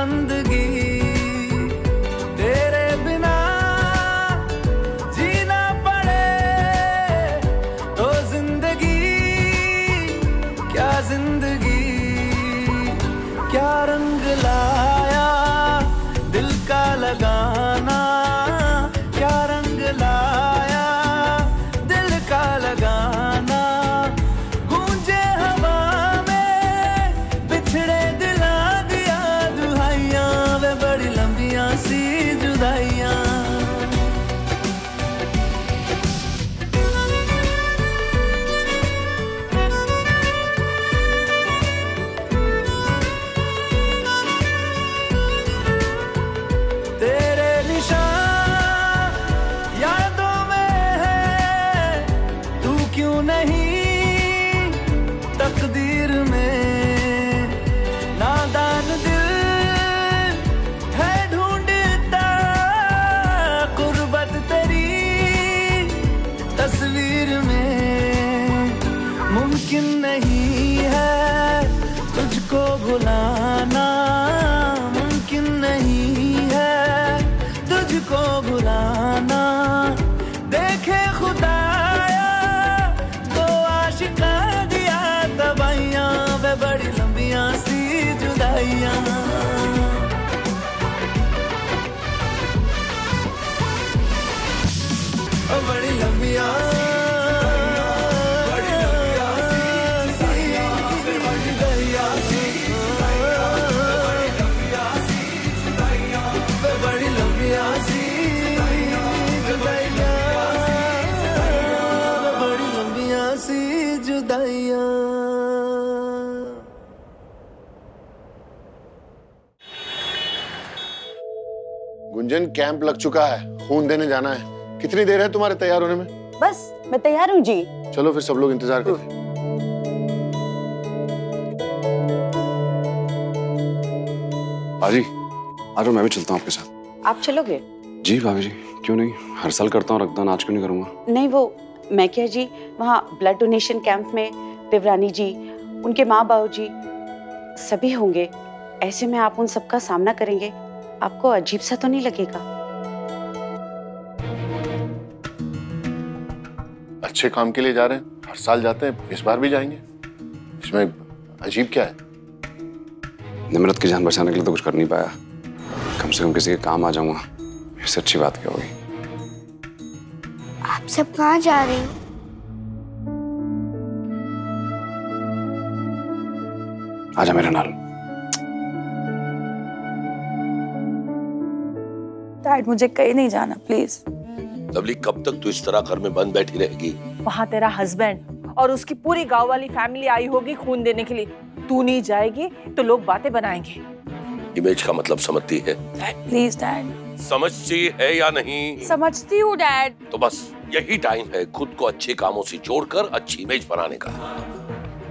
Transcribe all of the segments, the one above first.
बंदगी, तेरे बिना जीना पड़े तो जिंदगी, क्या जिंदगी, क्या रंग लाया दिल का लगाना, क्या रंग लाया दिल का लगाना, गूंजे हवा में बिछड़े दिला दिया दुहाइयां, वे बड़ी लंबियां सी जुदाइयां। तेरे निशान यादों में है, तू क्यों नहीं तकदीर में, नादान दिल है ढूंढता गुर्बत तेरी तस्वीर में, मुमकिन नहीं है तुझको भुलाना, मुमकिन नहीं है तुझको भुलाना, देखे खुदाया तो आशिका दिया दवाइयां, वे बड़ी लंबियां सी जुदाइयां। बड़ी लंबियां गुंजन, कैंप लग चुका है, खून देने जाना है। कितनी देर है तुम्हारे तैयार होने में? बस मैं तैयार हूँ जी। चलो फिर सब लोग इंतजार करें। भाभी, आज मैं भी चलता हूँ आपके साथ। आप चलोगे? जी भाभी जी, क्यों नहीं, हर साल करता हूँ रक्तदान, आज क्यों नहीं करूँगा। नहीं, वो मैं क्या जी, वहाँ ब्लड डोनेशन कैंप में देवरानी जी, उनके माँ बाबू जी सभी होंगे, ऐसे में आप उन सबका सामना करेंगे, आपको अजीब सा तो नहीं लगेगा? अच्छे काम के लिए जा रहे हैं, हर साल जाते हैं, इस बार भी जाएंगे, इसमें अजीब क्या है? निमरत की जान बचाने के लिए तो कुछ कर नहीं पाया, कम से कम किसी के काम आ जाऊंगा, इससे अच्छी बात क्या होगी। आप सब कहाँ जा रहे हो? आजा मेरे नाल। डैड, मुझे कहीं नहीं जाना प्लीज। लवली, कब तक तू इस तरह घर में बंद बैठी रहेगी? वहाँ तेरा हस्बैंड और उसकी पूरी गांव वाली फैमिली आई होगी खून देने के लिए, तू नहीं जाएगी तो लोग बातें बनाएंगे। इमेज का मतलब समझती है? Please dad. समझती है या नहीं? समझती हूँ डैड। तो बस यही टाइम है खुद को अच्छे कामों से जोड़कर अच्छी इमेज बनाने का।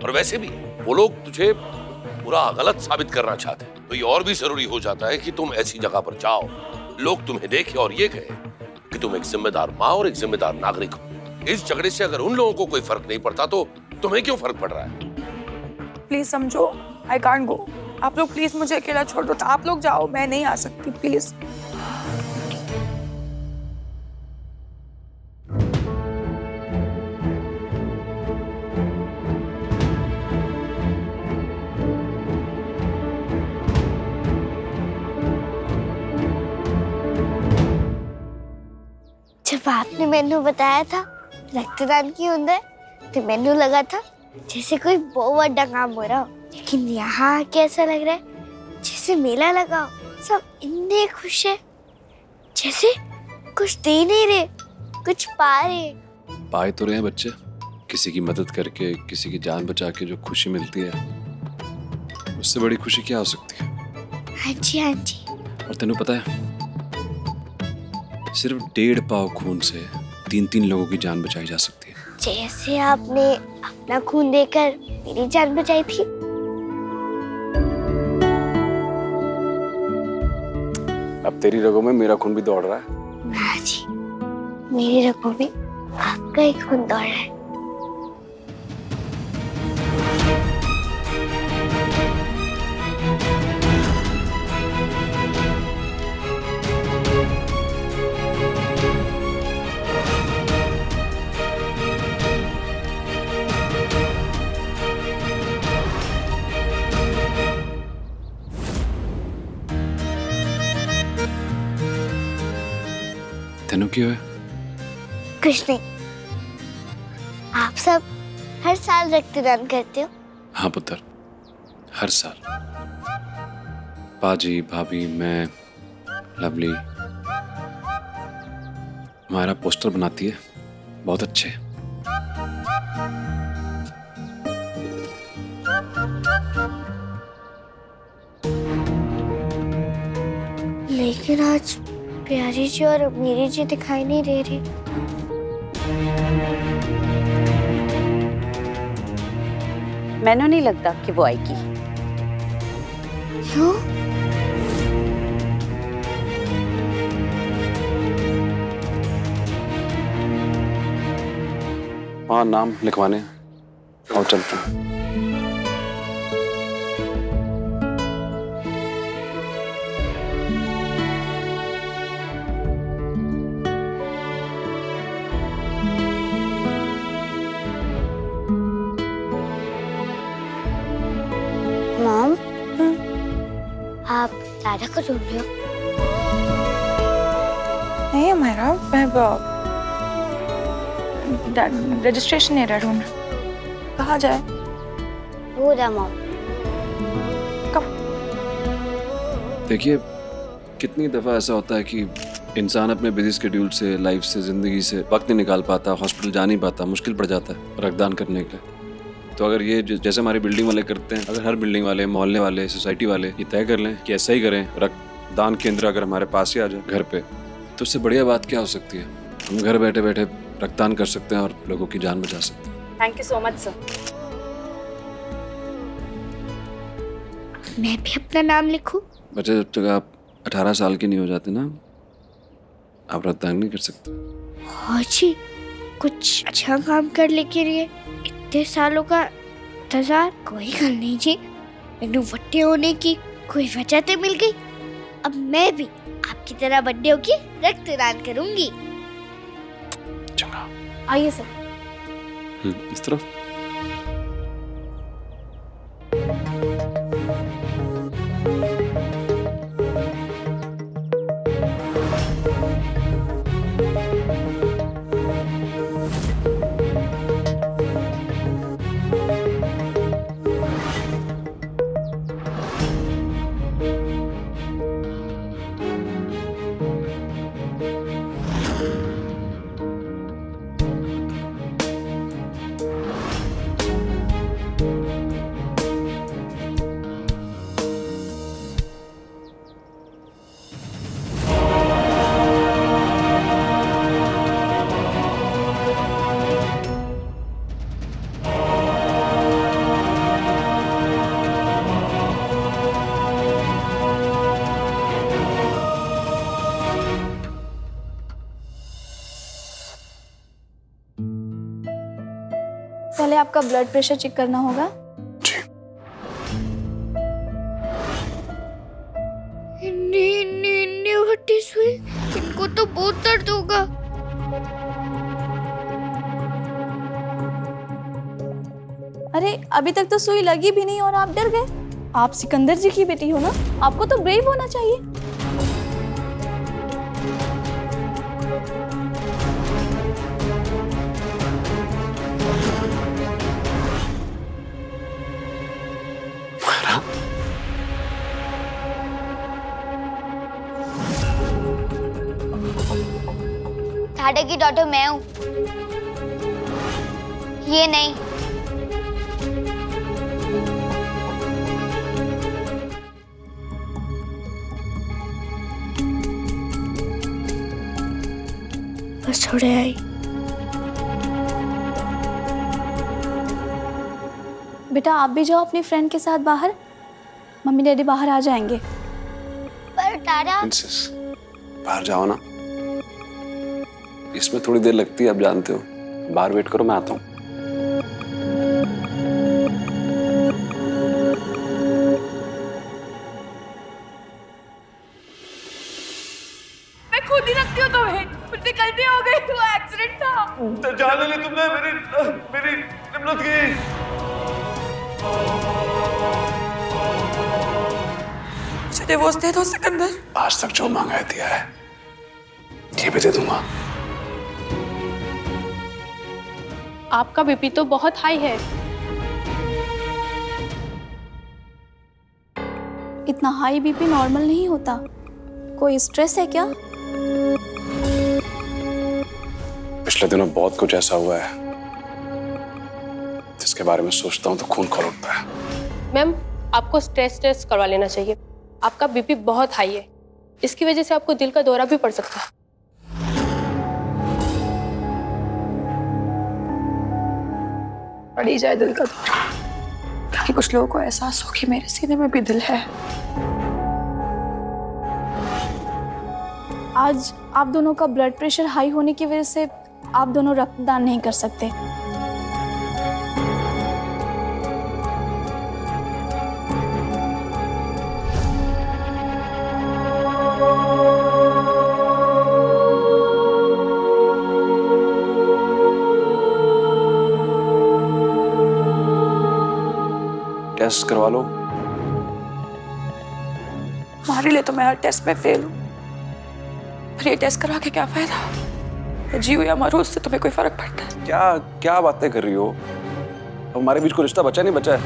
और वैसे भी वो लोग तुझे पूरा गलत साबित करना चाहते हैं, तो ये और भी जरूरी हो जाता है कि तुम ऐसी जगह पर जाओ, लोग तुम्हें देखें और ये कहें कि तुम एक जिम्मेदार माँ और एक जिम्मेदार नागरिक हो। इस झगड़े से अगर उन लोगों को कोई फर्क नहीं पड़ता तो तुम्हें क्यों फर्क पड़ रहा है? प्लीज समझो, आई कांट गो। आप लोग प्लीज मुझे अकेला छोड़ दो, आप लोग जाओ, मैं नहीं आ सकती प्लीज। जब आपने मैनू बताया था रक्तदान की उम्र, तो मैनू लगा था जैसे कोई बहुत बड़ा काम हो रहा हो, लेकिन यहाँ कैसा लग रहा है जैसे मेला लगा हो, सब इतने खुश है, जैसे कुछ दे नहीं रहे, कुछ पा रहे। पाए तो रहे हैं बच्चे, किसी की मदद करके, किसी की जान बचा के जो खुशी मिलती है, उससे बड़ी खुशी क्या हो सकती है? हाँ जी, हाँ जी। और तेनू पता है, सिर्फ 1.5 पाव खून से 3-3 लोगों की जान बचाई जा सकती है। जैसे आपने अपना खून देकर मेरी जान बचाई थी। अब तेरी रगों में मेरा खून भी दौड़ रहा है। हाँ जी, मेरी रगों में आपका ही खून दौड़ रहा है। तेनू क्यों है? कुछ नहीं। आप सब हर साल रक्तदान करते हो? हाँ पुत्र, हर साल पाजी, भाभी, मैं, लवली हमारा पोस्टर बनाती है, बहुत अच्छे। लेकिन आज प्यारी जी और मेरी जी दिखाई नहीं दे रही। मैंने नहीं लगता कि वो आएगी। क्यों? हाँ, नाम लिखवाने और चलते हैं। मॉम, आप दादा को ढूंढ रहे हो? नहीं हमारा, मैं रजिस्ट्रेशन एरर ढूंढ। कहाँ जाए? वो रहा मॉम। देखिए, कितनी दफ़ा ऐसा होता है कि इंसान अपने बिजी शेड्यूल से, लाइफ से, ज़िंदगी से वक्त नहीं निकाल पाता, हॉस्पिटल जा नहीं पाता, मुश्किल पड़ जाता है रक्तदान करने के लिए। तो अगर ये जैसे हमारी बिल्डिंग वाले करते हैं, अगर हर बिल्डिंग वाले, मोहल्ले वाले, सोसाइटी वाले ये तय कर लें कि ऐसा ही करें, रक्तदान केंद्र अगर हमारे पास ही आ जाए घर पे, तो उससे बढ़िया बात क्या हो सकती है? हम घर बैठे बैठे रक्तदान कर सकते हैं और लोगों की जान बचा सकते हैं। Thank you so much sir. मैं भी अपना नाम लिखूं? बच्चे, जब तक आप 18 साल के नहीं हो जाते ना, आप रक्तदान नहीं कर सकते। हाँ जी, कुछ अच्छा काम कर लेके लिए इतने सालों का इंतजार। कोई गल नहीं जी, मैंने बड्डे होने की कोई वजह तो मिल गई। अब मैं भी आपकी तरह बड्डे होके रक्तदान करूंगी। चंगा, आइए सर। इस तरफ। पहले आपका ब्लड प्रेशर चेक करना होगा। इनको तो बहुत दर्द होगा। अरे अभी तक तो सुई लगी भी नहीं और आप डर गए। आप सिकंदर जी की बेटी हो ना, आपको तो ब्रेव होना चाहिए। दादा की डॉटर मैं हूँ, ये नहीं। बस थोड़े आई। बेटा आप भी जाओ अपनी फ्रेंड के साथ बाहर, मम्मी डैडी बाहर आ जाएंगे। पर दादा, प्रिंसेस, बाहर जाओ ना, इसमें थोड़ी देर लगती है, आप जानते हो। बाहर वेट करो, मैं आता हूँ। मैं खुद ही रखती हूँ तुम्हें, मुझसे गलती हो गई, वो एक्सीडेंट था। तो जान ली तुमने मेरी निम्रत की। मुझे डिवोर्स दे दो सिकंदर। आज तक जो मांगा है दिया है, ये भी दे दूंगा। आपका बीपी तो बहुत हाई है। इतना हाई बीपी नॉर्मल नहीं होता। कोई स्ट्रेस है क्या? पिछले दिनों बहुत कुछ ऐसा हुआ है जिसके बारे में सोचता हूँ तो खून खौल उठता है। मैम, आपको स्ट्रेस टेस्ट करवा लेना चाहिए। आपका बीपी बहुत हाई है, इसकी वजह से आपको दिल का दौरा भी पड़ सकता है। पड़ ही जाए दिल का दौरा, ताकि कुछ लोगों को एहसास हो कि मेरे सीने में भी दिल है। आज आप दोनों का ब्लड प्रेशर हाई होने की वजह से आप दोनों रक्तदान नहीं कर सकते। टेस्ट करवा लो। हमारे लिए तो मैं हर टेस्ट में फेल हूँ, पर ये टेस्ट करा के क्या फायदा? जीव या मरो, उससे तुम्हें कोई फर्क पड़ता है? क्या क्या बातें कर रही हो? अब हमारे बीच कोई रिश्ता बचा नहीं बचा है।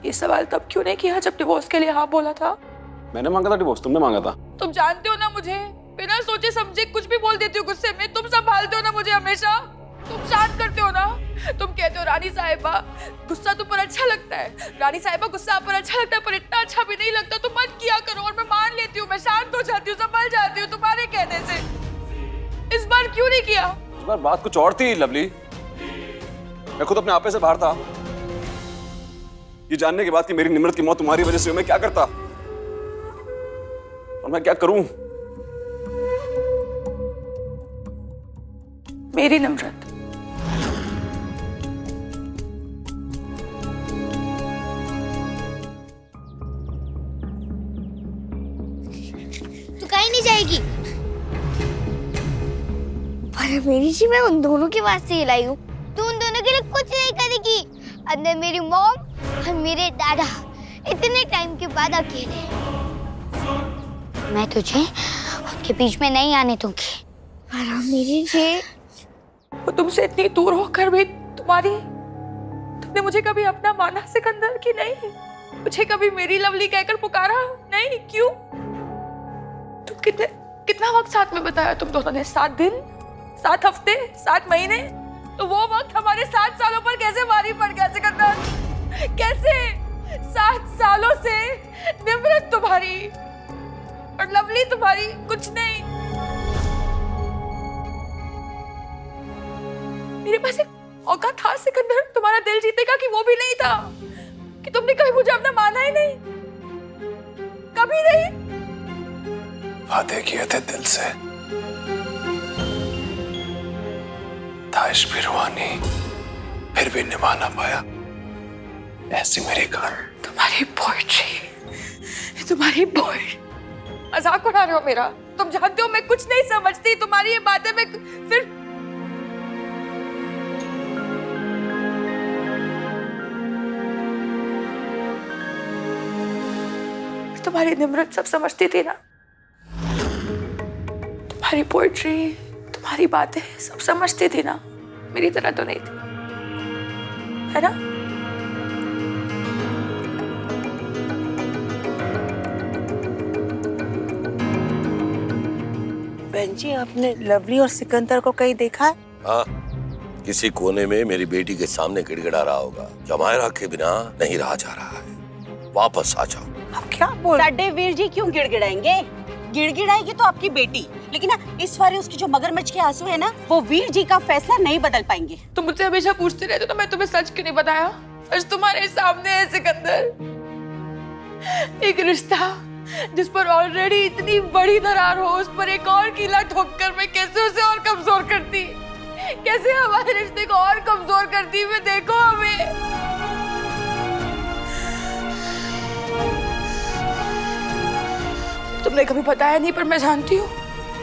ये सवाल तब क्यों नहीं किया जब डिवोर्स के लिए हाँ बोला था? मैंने मांगा था डिवोर्स, तुमने मांगा था। तुम जानते हो ना मुझे, बिना सोचे समझे कुछ भी बोल देती हो गुस्से में। तुम संभालते हो ना मुझे हमेशा, तुम शांत करते हो ना। तुम कहते हो रानी साहिबा गुस्सा तुम पर अच्छा लगता है, रानी साहिबा गुस्सा आप पर अच्छा लगता है, पर इतना अच्छा भी नहीं लगता। तुम मत किया करो। और मैं मान लेती हूँ, मैं शांत हो जाती हूँ, संभल जाती हूँ तुम्हारे कहने से। इस बार क्यों नहीं किया? इस बार बात कुछ और थी लवली। मैं खुद अपने आपे से बाहर था। ये जानने के बाद कि मेरी निम्रत की मौत तुम्हारी वजह से, मैं क्या करता और मैं क्या करूं? मेरी निम्रत, तू कहीं नहीं जाएगी। पर मेरी जी, मैं उन दोनों के वास्ते ही लाई हूँ। तू उन दोनों के लिए कुछ नहीं करेगी। अंदर मेरी मॉम और मेरे दादा इतने टाइम के बाद अकेले। मैं तुझे उनके बीच में नहीं आने दूंगी। पर मेरी जी, वो तुमसे इतनी दूर होकर भी तुमने मुझे कभी अपना माना सिकंदर की नहीं? मुझे कभी मेरी लवली कहकर पुकारा नहीं? क्यों? तुम कितना वक्त साथ में बिताया तुम दोनों ने? 7 दिन, 7 हफ्ते, 7 महीने। तो वो वक्त हमारे 7 सालों पर कैसे भारी पड़ गया सिकंदर? कैसे? 7 सालों से निम्रत तुम्हारी और लवली तुम्हारी कुछ नहीं। मेरे पास एक औकात था सिकंदर तुम्हारा दिल जीते का, कि वो भी नहीं था? कि तुमने कभी मुझे अपना माना ही नहीं? कभी नहीं। वादे किए थे दिल से, था इश्क भी रूहानी, फिर भी निभा ना पाया। ऐसी मेरी कहानी। तुम्हारी पोएट्री, तुम्हारी पोएट्री। मजाक उड़ा रहे हो मेरा? तुम जानते हो मैं कुछ नहीं समझती तुम्हारी ये बातें। मैं फिर तुम्हारी निम्रत सब समझती थी ना? तुम्हारी पोएट्री, तुम्हारी बातें सब समझती थी ना? मेरी तरह तो नहीं थी, है ना? बहन जी, आपने लवली और सिकंदर को कहीं देखा है? हाँ, किसी कोने में मेरी बेटी के सामने गिड़गिड़ा रहा होगा। जमायरा के बिना नहीं रहा जा रहा है, वापस आ जाओ। आप क्या बोल? साडे वीर जी क्यों गिड़गिड़ाएंगे? गिड़गिड़ाएगी तो आपकी बेटी, लेकिन ना इस बार उसकी जो मगरमच्छ के आंसू है ना, वो वीर जी का फैसला नहीं बदल पाएंगे। तुम मुझसे हमेशा पूछते रहते तो मैं तुम्हें सच क्यों नहीं बताया? आज तुम्हारे सामने है सिकंदर, एक रिश्ता जिस पर ऑलरेडी इतनी बड़ी दरार हो, उस पर एक और कीला ठोककर मैं कैसे उसे और कमजोर करती, कैसे हमारे रिश्ते को और कमजोर करती। मैं देखो हमें। तुमने कभी बताया नहीं, पर मैं जानती हूँ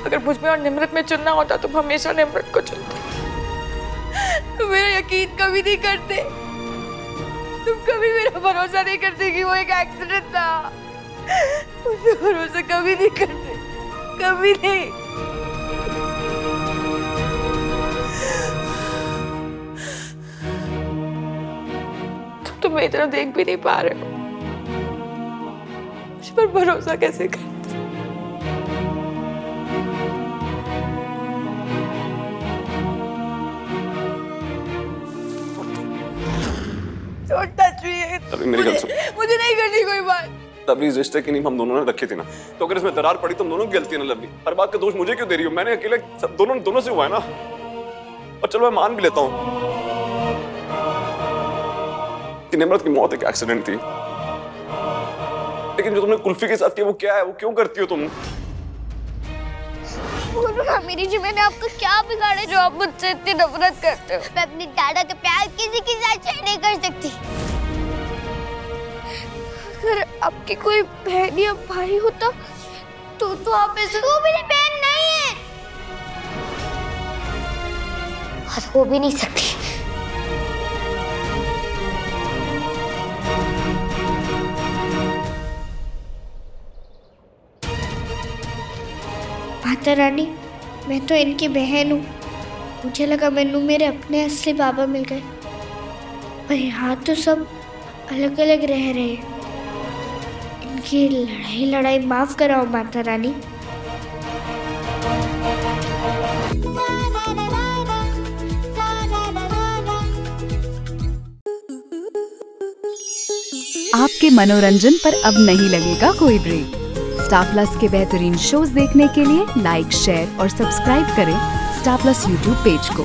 अगर मुझ में और निम्रत में चुनना होता तुम हमेशा निम्रत को चुनते। तुम मेरा यकीन कभी नहीं करते, तुम कभी मेरा भरोसा नहीं करते कि वो एक एक्सीडेंट था। मुझे भरोसा कभी नहीं करते। कभी नहीं। तुम तो मेरी तरफ देख भी नहीं पा रहे हो, मुझ पर भरोसा कैसे करते? Don't touch me. तभी मेरी गलती। मुझे नहीं करनी कोई बात। तभी इस रिश्ते की नींव हम दोनों ने रखी थी ना, तो अगर इसमें दरार पड़ी तो हम दोनों की गलती है ना लवली। हर बात का दोष मुझे क्यों दे रही हो? मैंने अकेले दोनों से हुआ है ना। और चलो मैं मान भी लेता हूँ कि निम्रत की मौत एक एक्सीडेंट थी, लेकिन जो तुमने कुल्फी के साथ किया वो क्या है? वो क्यों करती हो तुम? बोलो ना मेरी जी, मैंने आपको क्या बिगाड़ा जो आप मुझसे इतनी नफरत करते हो? मैं अपने दादा का प्यार किसी के साथ शेयर नहीं कर सकती। अगर आपकी कोई बहन या भाई होता तो आप ऐसे। वो मेरी बहन नहीं है और हो भी नहीं सकती। माता रानी, मैं तो इनकी बहन हूँ। मुझे लगा मैनू मेरे अपने असली बाबा मिल गए, पर यहाँ तो सब अलग अलग रह रहे हैं। इनकी लड़ाई माफ कराओ माता रानी। आपके मनोरंजन पर अब नहीं लगेगा कोई ब्रेक। स्टार प्लस के बेहतरीन शोज देखने के लिए लाइक, शेयर और सब्सक्राइब करें स्टार प्लस यूट्यूब पेज को।